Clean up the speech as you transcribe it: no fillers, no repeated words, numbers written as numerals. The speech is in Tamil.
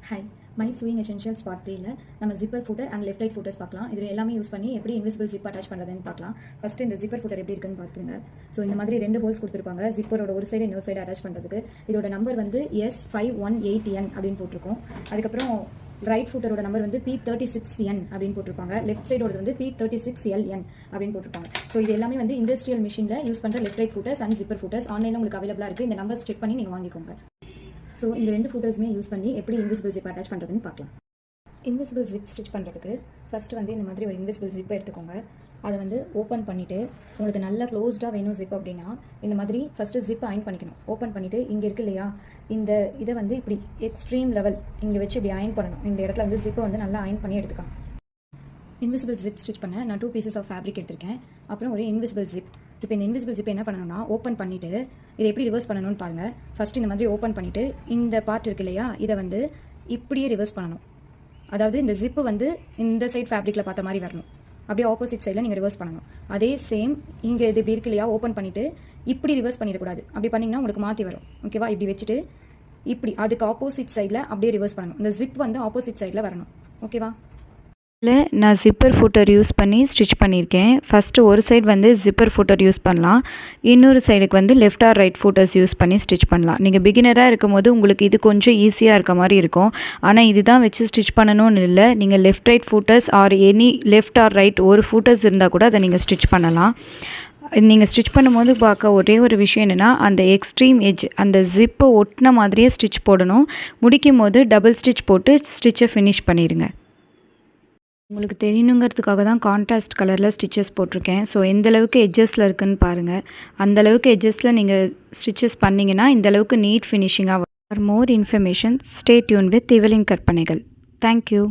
Hi my swing essentials part 3ல நம்ம zipper footer and left right footers பார்க்கலாம். இதில் எல்லாமே யூஸ் பண்ணி எப்படி இன்விசிபிள் ஜிப் அட்டாச் பண்ணுறதுன்னு பார்க்கலாம். ஃபஸ்ட்டு இந்த ஜிப்பர் ஃபூட்டர் எப்படி இருக்குன்னு பார்த்துங்க. ஸோ இந்த மாதிரி 2 ஹோல்ஸ் கொடுத்துருப்பாங்க. ஜிப்பரோட ஒரு சைடு இன்னொரு சைடு அட்டாச் பண்ணுறதுக்கு. இதோட நம்பர் வந்து S518N அப்படின்னு போட்டிருக்கோம். அதுக்கப்புறம் ரைட் ஃபூட்டரோட நம்பர் வந்து P36N அப்படின்னு போட்டிருப்பாங்க. லெஃப்ட் சைடோட வந்து P36LN அப்படின்னு போட்டிருப்பாங்க. ஸோ இது எல்லாமே வந்து இண்டஸ்ட்ரியல் மிஷினில் யூஸ் பண்ணுற லெஃப்ட் ரைட் ஃபூட்டர்ஸ் அண்ட் ஜிப்பர் ஃபூட்டர்ஸ் ஆன்லைனில் உங்களுக்கு அவைலபிளாக இருக்குது. இந்த நம்பர்ஸ் செக் பண்ணி நீங்கள் வாங்கிக்கோங்க. ஸோ இந்த 2 ஃபூட்டர்ஸுமே யூஸ் பண்ணி எப்படி இன்விசிபிள் ஜிப் அட்டாச் பண்ணுறதுன்னு பார்க்கலாம். இன்விசிபிள் ஜிப் ஸ்டிச் பண்ணுறதுக்கு ஃபஸ்ட்டு வந்து இந்த மாதிரி ஒரு இன்விசிபிள் ஜிப்பை எடுத்துக்கோங்க. அதை வந்து ஓப்பன் பண்ணிவிட்டு உங்களுக்கு நல்லா க்ளோஸ்டாக வேணும் ஜிப் அப்படின்னா இந்த மாதிரி ஃபஸ்ட்டு ஜிப்பை அயன் பண்ணிக்கணும். ஓப்பன் பண்ணிவிட்டு இங்கே இருக்குது இல்லையா, இந்த இதை வந்து இப்படி எக்ஸ்ட்ரீம் லெவல் இங்கே வச்சு இப்படி அயன் பண்ணணும். இந்த இடத்துல வந்து ஜிப்பை வந்து நல்லா அயன் பண்ணி எடுத்துக்கணும். இன்விசிபிள் ஜிப் ஸ்டிச் பண்ண நான் 2 பீசஸ் ஆஃப் ஃபேப்ரிக் எடுத்திருக்கேன். அப்புறம் ஒரு இன்விசிபிள் ஜிப். இப்போ இந்த இன்விசிபிள் ஜிப் என்ன பண்ணணும்னா ஓப்பன் பண்ணிவிட்டு இதை எப்படி ரிவர்ஸ் பண்ணணும்னு பாருங்கள். ஃபஸ்ட்டு இந்த மாதிரி ஓப்பன் பண்ணிவிட்டு இந்த பார்ட் இருக்கு இல்லையா, இதை வந்து இப்படியே ரிவர்ஸ் பண்ணணும். அதாவது இந்த ஜிப்பு வந்து இந்த சைட் ஃபேப்ரிக்கில் பார்த்த மாதிரி வரணும். அப்படியே ஆப்போசிட் சைடில் நீங்கள் ரிவர்ஸ் பண்ணணும். அதே சேம் இங்கே இது இப்படி இருக்கு இல்லையா, ஓப்பன் பண்ணிவிட்டு இப்படி ரிவர்ஸ் பண்ணிடக்கூடாது. அப்படி பண்ணிங்கன்னா உங்களுக்கு மாற்றி வரும். ஓகேவா? இப்படி வச்சுட்டு இப்படி அதுக்கு ஆப்போசிட் சைடில் அப்படியே ரிவர்ஸ் பண்ணணும். இந்த ஜிப் வந்து ஆப்போசிட் சைடில் வரணும். ஓகேவா? நான் ஜிப்பர் ஃபூட்டர் யூஸ் பண்ணி ஸ்டிச் பண்ணியிருக்கேன். ஃபஸ்ட்டு ஒரு சைடு வந்து ஜிப்பர் ஃபூட்டர் யூஸ் பண்ணலாம், இன்னொரு சைடுக்கு வந்து லெஃப்ட் ஆர் ரைட் ஃபூட்டர்ஸ் யூஸ் பண்ணி ஸ்டிச் பண்ணலாம். நீங்கள் பிகினராக இருக்கும் போது உங்களுக்கு இது கொஞ்சம் ஈஸியாக இருக்க மாதிரி இருக்கும். ஆனால் இதுதான் வச்சு ஸ்டிச் பண்ணணும்னு இல்லை. நீங்கள் left right footers or any left or right ஒரு ஃபூட்டர்ஸ் இருந்தால் கூட அதை நீங்கள் ஸ்டிச் பண்ணலாம். நீங்கள் ஸ்டிச் பண்ணும்போது பார்க்க ஒரே ஒரு விஷயம் என்னென்னா, அந்த எக்ஸ்ட்ரீம் எட்ஜ் அந்த ஜிப்பை ஒட்டின மாதிரியே ஸ்டிச் போடணும். முடிக்கும் போது டபுள் ஸ்டிச் போட்டு ஸ்டிச்சை ஃபினிஷ் பண்ணிடுங்க. உங்களுக்கு தெரியணுங்கிறதுக்காக தான் கான்ட்ராஸ்ட் கலரில் ஸ்டிச்சஸ் போட்டிருக்கேன். ஸோ எந்தளவுக்கு எட்ஜஸில் இருக்குதுன்னு பாருங்கள். அந்தளவுக்கு எட்ஜஸில் நீங்கள் ஸ்டிச்சஸ் பண்ணிங்கன்னா இந்தளவுக்கு நீட் ஃபினிஷிங்காக வரும். For more information stay tuned with இவலின் கற்பனைகள். தேங்க்யூ.